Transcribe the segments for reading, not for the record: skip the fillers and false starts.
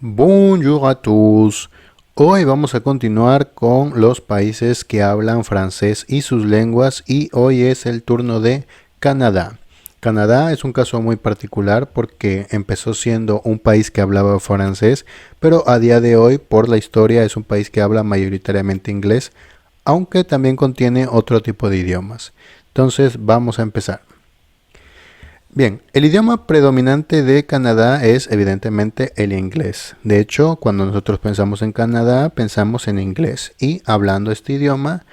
Bonjour à tous. Hoy vamos a continuar con los países que hablan francés y sus lenguas y hoy es el turno de Canadá. Canadá es un caso muy particular porque empezó siendo un país que hablaba francés, pero a día de hoy por la historia es un país que habla mayoritariamente inglés, aunque también contiene otro tipo de idiomas. Entonces vamos a empezar. Bien, el idioma predominante de Canadá es evidentemente el inglés. De hecho, cuando nosotros pensamos en Canadá, pensamos en inglés. Y hablando este idioma,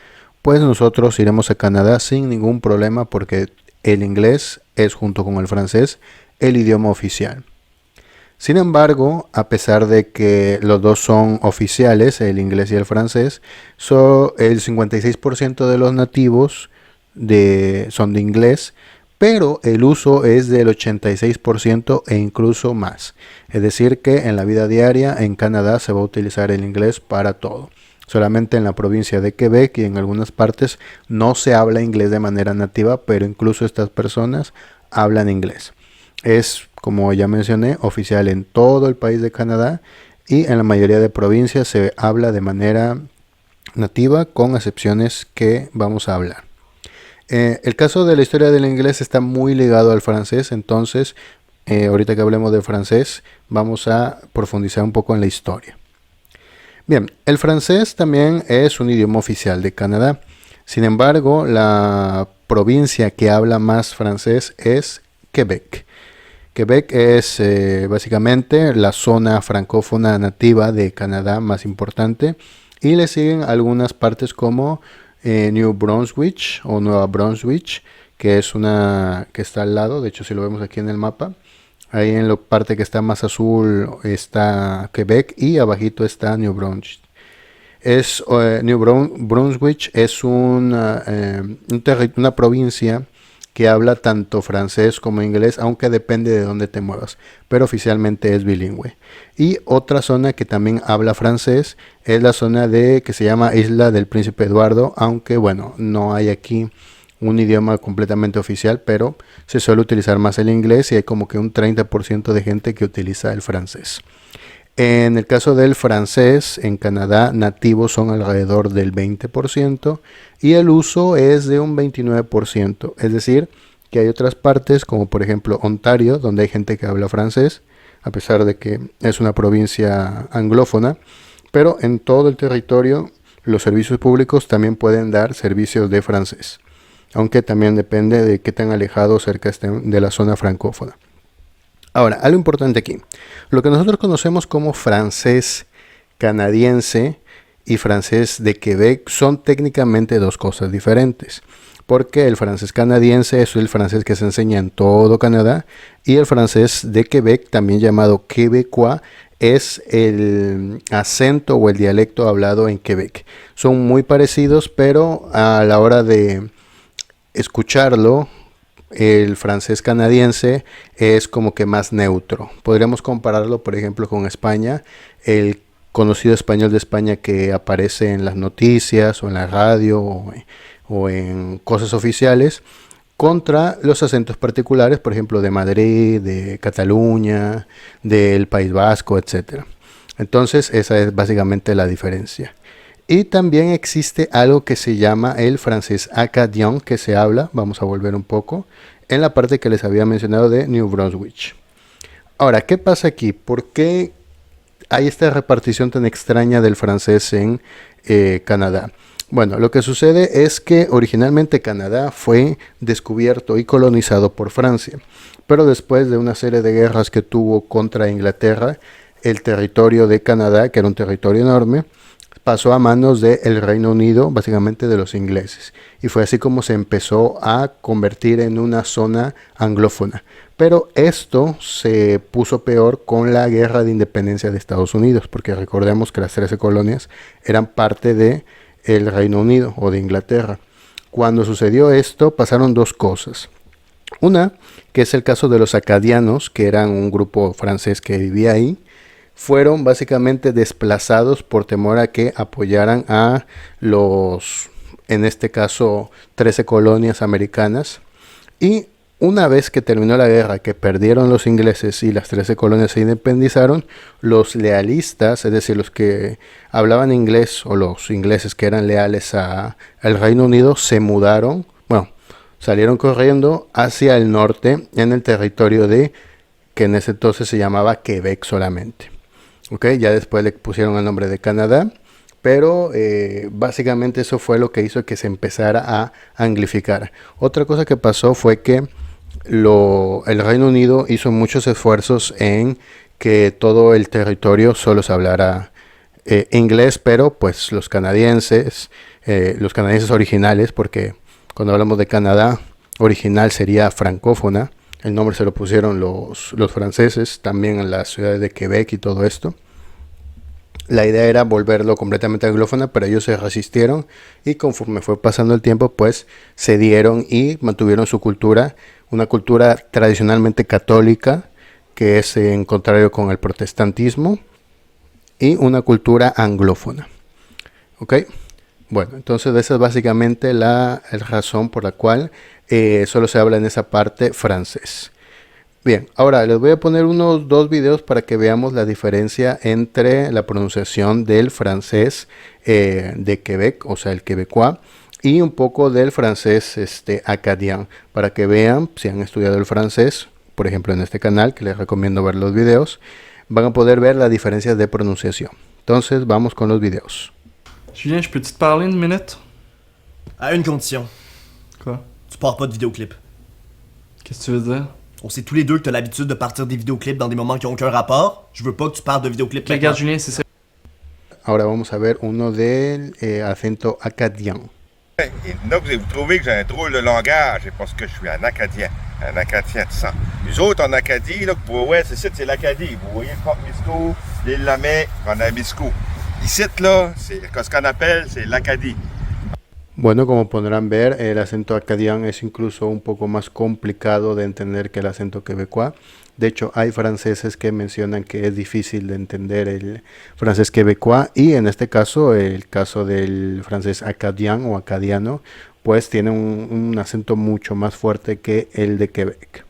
pues nosotros iremos a Canadá sin ningún problema porque el inglés es junto con el francés el idioma oficial. Sin embargo, a pesar de que los dos son oficiales, el inglés y el francés, el 56% de los nativos son de inglés, pero el uso es del 86% e incluso más. Es decir, que en la vida diaria en Canadá se va a utilizar el inglés para todo. Solamente en la provincia de Quebec y en algunas partes no se habla inglés de manera nativa, pero incluso estas personas hablan inglés. Es, como ya mencioné, oficial en todo el país de Canadá y en la mayoría de provincias se habla de manera nativa, con excepciones que vamos a hablar. El caso de la historia del inglés está muy ligado al francés, entonces ahorita que hablemos de francés vamos a profundizar un poco en la historia. Bien, el francés también es un idioma oficial de Canadá. Sin embargo, la provincia que habla más francés es Quebec. Quebec es básicamente la zona francófona nativa de Canadá más importante y le siguen algunas partes como New Brunswick o Nueva Brunswick, que es una que está al lado. De hecho, si lo vemos aquí en el mapa, ahí en la parte que está más azul está Quebec y abajito está New Brunswick. Brunswick es una provincia que habla tanto francés como inglés, aunque depende de dónde te muevas, pero oficialmente es bilingüe. Y otra zona que también habla francés es la zona que se llama Isla del Príncipe Eduardo, aunque bueno, no hay aquí un idioma completamente oficial, pero se suele utilizar más el inglés y hay como que un 30% de gente que utiliza el francés. En el caso del francés, en Canadá nativos son alrededor del 20% y el uso es de un 29%. Es decir, que hay otras partes, como por ejemplo Ontario, donde hay gente que habla francés, a pesar de que es una provincia anglófona, pero en todo el territorio los servicios públicos también pueden dar servicios de francés, aunque también depende de qué tan alejado cerca estén de la zona francófona. Ahora, algo importante aquí. Lo que nosotros conocemos como francés canadiense y francés de Quebec son técnicamente dos cosas diferentes. Porque el francés canadiense es el francés que se enseña en todo Canadá y el francés de Quebec, también llamado quebecois, es el acento o el dialecto hablado en Quebec. Son muy parecidos, pero a la hora de escucharlo, el francés canadiense es como que más neutro. Podríamos compararlo, por ejemplo, con España, el conocido español de España que aparece en las noticias o en la radio o en cosas oficiales, contra los acentos particulares, por ejemplo, de Madrid, de Cataluña, del País Vasco, etc. Entonces, esa es básicamente la diferencia. Y también existe algo que se llama el francés acadien, que se habla, vamos a volver un poco, en la parte que les había mencionado de New Brunswick. Ahora, ¿qué pasa aquí? ¿Por qué hay esta repartición tan extraña del francés en Canadá? Bueno, lo que sucede es que originalmente Canadá fue descubierto y colonizado por Francia, pero después de una serie de guerras que tuvo contra Inglaterra, el territorio de Canadá, que era un territorio enorme, pasó a manos del Reino Unido, básicamente de los ingleses. Y fue así como se empezó a convertir en una zona anglófona. Pero esto se puso peor con la guerra de independencia de Estados Unidos, porque recordemos que las 13 colonias eran parte del Reino Unido o de Inglaterra. Cuando sucedió esto, pasaron dos cosas. Una, que es el caso de los acadianos, que eran un grupo francés que vivía ahí, fueron básicamente desplazados por temor a que apoyaran a en este caso, 13 colonias americanas. Y una vez que terminó la guerra, que perdieron los ingleses y las 13 colonias se independizaron, los lealistas, es decir, los que hablaban inglés o los ingleses que eran leales al Reino Unido, se mudaron, bueno, salieron corriendo hacia el norte en el territorio que en ese entonces se llamaba Quebec solamente. ¿Ok? Ya después le pusieron el nombre de Canadá, pero básicamente eso fue lo que hizo que se empezara a anglificar. Otra cosa que pasó fue que el Reino Unido hizo muchos esfuerzos en que todo el territorio solo se hablara inglés, pero pues los canadienses originales, porque cuando hablamos de Canadá, original sería francófona, el nombre se lo pusieron los franceses, también en las ciudades de Quebec y todo esto. La idea era volverlo completamente anglófona, pero ellos se resistieron y conforme fue pasando el tiempo, pues cedieron y mantuvieron su cultura, una cultura tradicionalmente católica, que es en contrario con el protestantismo, y una cultura anglófona. ¿Ok? Bueno, entonces esa es básicamente la razón por la cual solo se habla en esa parte francés. Bien, ahora les voy a poner unos 2 videos para que veamos la diferencia entre la pronunciación del francés de Quebec, o sea, el quebecois, y un poco del francés acadien, para que vean, si han estudiado el francés, por ejemplo en este canal, que les recomiendo ver los videos, van a poder ver la diferencia de pronunciación. Entonces, vamos con los videos. Julien, je peux-tu te parler une minute? À une condition. Quoi? Tu pars pas de vidéoclip. Qu'est-ce que tu veux dire? On sait tous les deux que t'as l'habitude de partir des vidéoclips dans des moments qui ont aucun rapport. Je veux pas que tu parles de vidéoclips. Okay, regarde, Julien, c'est ça. Ahora vamos a ver uno del acento acadien. Il y en a que vous trouvez que j'ai un drôle de langage, c'est parce que je suis un Acadien de sang. Les autres en Acadie, là, ouais, c'est l'Acadie. Vous voyez le Port-Misco, l'île Lamay, Vanabisco. Ici, là, c'est ce qu'on appelle, c'est l'Acadie. Bueno, como podrán ver, el acento acadian es incluso un poco más complicado de entender que el acento quebecois. De hecho, hay franceses que mencionan que es difícil de entender el francés quebecois, y en este caso, el caso del francés acadien o acadiano, pues tiene un acento mucho más fuerte que el de Quebec.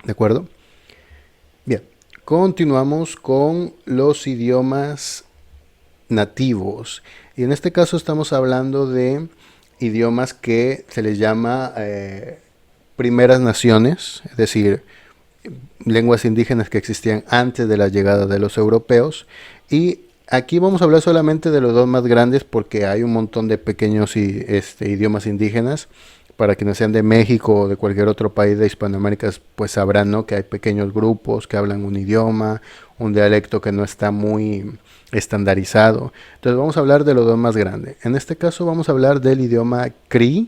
¿De acuerdo? Bien, continuamos con los idiomas nativos. Y en este caso estamos hablando de idiomas que se les llama primeras naciones, es decir, lenguas indígenas que existían antes de la llegada de los europeos. Y aquí vamos a hablar solamente de los 2 más grandes, porque hay un montón de pequeños idiomas indígenas. Para quienes sean de México o de cualquier otro país de Hispanoamérica, pues sabrán, ¿no?, que hay pequeños grupos que hablan un idioma, un dialecto que no está muy estandarizado. Entonces vamos a hablar de los 2 más grandes. En este caso vamos a hablar del idioma Cree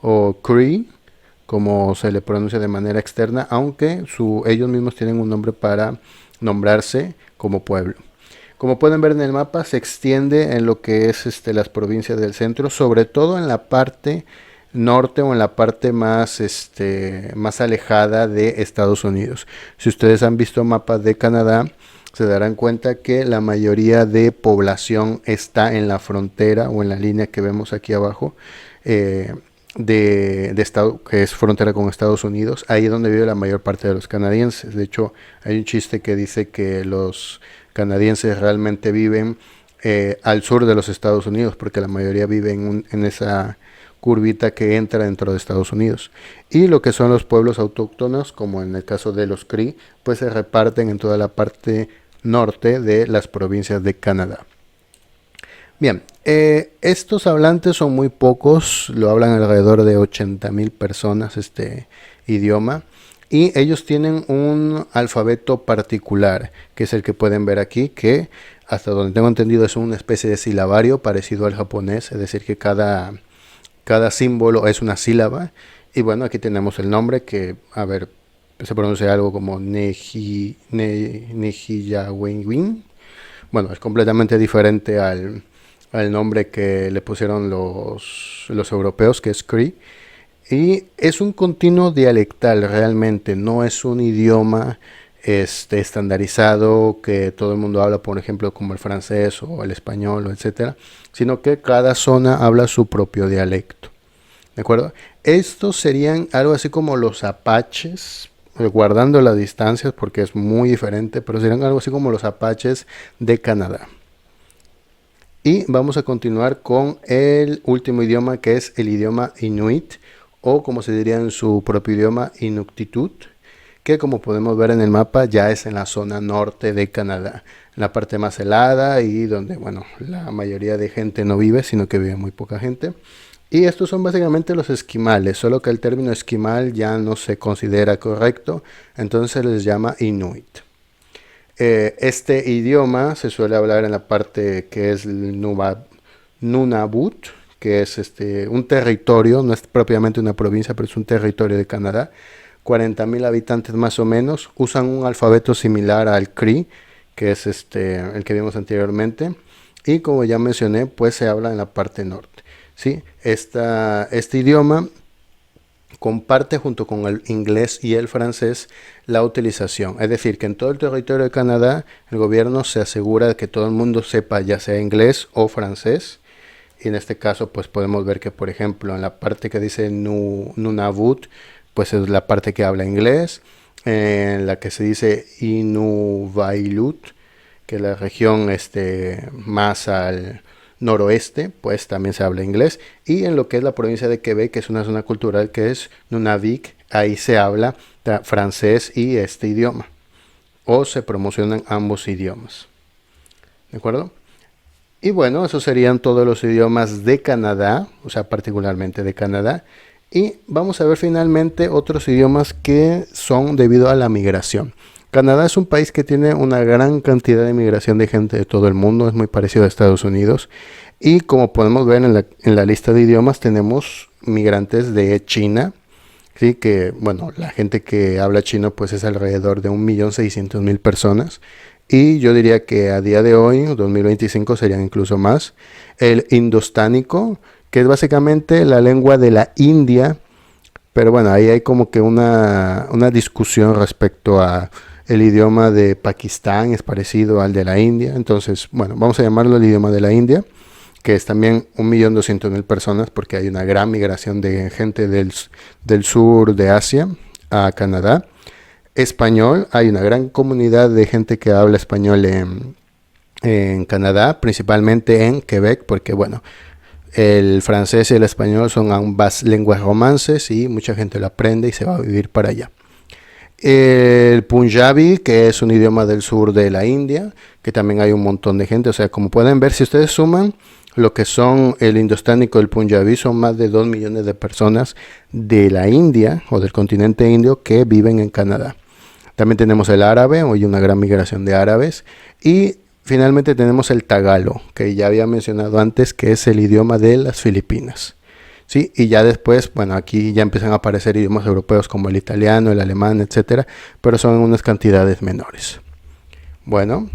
o Cree, como se le pronuncia de manera externa, aunque ellos mismos tienen un nombre para nombrarse como pueblo. Como pueden ver en el mapa, se extiende en lo que es las provincias del centro, sobre todo en la parte norte o en la parte más alejada de Estados Unidos. Si ustedes han visto mapas de Canadá, se darán cuenta que la mayoría de población está en la frontera o en la línea que vemos aquí abajo de estado, que es frontera con Estados Unidos. Ahí es donde vive la mayor parte de los canadienses. De hecho, hay un chiste que dice que los canadienses realmente viven al sur de los Estados Unidos, porque la mayoría vive en esa curvita que entra dentro de Estados Unidos. Y lo que son los pueblos autóctonos, como en el caso de los Cree, pues se reparten en toda la parte norte de las provincias de Canadá. Bien, estos hablantes son muy pocos, lo hablan alrededor de 80,000 personas este idioma, y ellos tienen un alfabeto particular, que es el que pueden ver aquí, que hasta donde tengo entendido es una especie de silabario parecido al japonés, es decir que cada símbolo es una sílaba. Y bueno, aquí tenemos el nombre, que, a ver, se pronuncia algo como Nehiyawin. Bueno, es completamente diferente al nombre que le pusieron los europeos, que es Cree. Y es un continuo dialectal realmente, no es un idioma estandarizado que todo el mundo habla, por ejemplo, como el francés o el español, o etcétera, sino que cada zona habla su propio dialecto. ¿De ¿De acuerdo? Estos serían algo así como los apaches, guardando las distancias porque es muy diferente, pero serían algo así como los apaches de Canadá. Y vamos a continuar con el último idioma, que es el idioma inuit, o como se diría en su propio idioma, inuktitut, que como podemos ver en el mapa ya es en la zona norte de Canadá, en la parte más helada y donde, bueno, la mayoría de gente no vive, sino que vive muy poca gente. Y estos son básicamente los esquimales, solo que el término esquimal ya no se considera correcto, entonces se les llama inuit. Este idioma se suele hablar en la parte que es el Nunavut, que es un territorio, no es propiamente una provincia, pero es un territorio de Canadá. 40,000 habitantes más o menos, usan un alfabeto similar al Cree, que es el que vimos anteriormente, y como ya mencioné, pues se habla en la parte norte. ¿Sí? Este idioma comparte junto con el inglés y el francés la utilización. Es decir, que en todo el territorio de Canadá el gobierno se asegura de que todo el mundo sepa ya sea inglés o francés. Y en este caso pues podemos ver que, por ejemplo, en la parte que dice Nunavut, pues es la parte que habla inglés. En la que se dice Inuvialut, que es la región más al noroeste, pues también se habla inglés. Y en lo que es la provincia de Quebec, que es una zona cultural que es Nunavik, ahí se habla francés y este idioma, o se promocionan ambos idiomas. ¿De acuerdo? Y bueno, esos serían todos los idiomas de Canadá, o sea, particularmente de Canadá. Y vamos a ver finalmente otros idiomas que son debido a la migración. Canadá es un país que tiene una gran cantidad de migración de gente de todo el mundo, es muy parecido a Estados Unidos. Y como podemos ver en la lista de idiomas, tenemos migrantes de China, ¿sí? Que, bueno, la gente que habla chino pues es alrededor de 1.600.000 personas. Y yo diría que a día de hoy, 2025, serían incluso más. El indostánico, que es básicamente la lengua de la India, pero bueno, ahí hay como que una discusión respecto a el idioma de Pakistán, es parecido al de la India. Entonces, bueno, vamos a llamarlo el idioma de la India, que es también 1.200.000 personas, porque hay una gran migración de gente del sur de Asia a Canadá. Español, hay una gran comunidad de gente que habla español en Canadá, principalmente en Quebec, porque bueno, el francés y el español son ambas lenguas romances y mucha gente lo aprende y se va a vivir para allá. El Punjabi, que es un idioma del sur de la India, que también hay un montón de gente, o sea, como pueden ver, si ustedes suman lo que son el indostánico y el punjabi, son más de 2 millones de personas de la India o del continente indio que viven en Canadá. También tenemos el árabe, hoy una gran migración de árabes, y finalmente tenemos el tagalo, que ya había mencionado antes, que es el idioma de las Filipinas. ¿Sí? Y ya después, bueno, aquí ya empiezan a aparecer idiomas europeos como el italiano, el alemán, etcétera, pero son en unas cantidades menores. Bueno,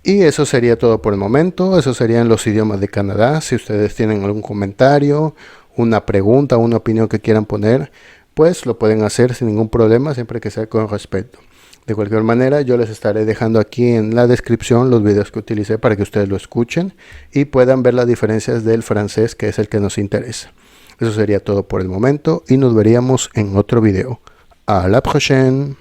y eso sería todo por el momento. Esos serían los idiomas de Canadá. Si ustedes tienen algún comentario, una pregunta, una opinión que quieran poner, pues lo pueden hacer sin ningún problema, siempre que sea con respeto. De cualquier manera, yo les estaré dejando aquí en la descripción los videos que utilicé para que ustedes lo escuchen y puedan ver las diferencias del francés, que es el que nos interesa. Eso sería todo por el momento y nos veríamos en otro video. A la prochaine.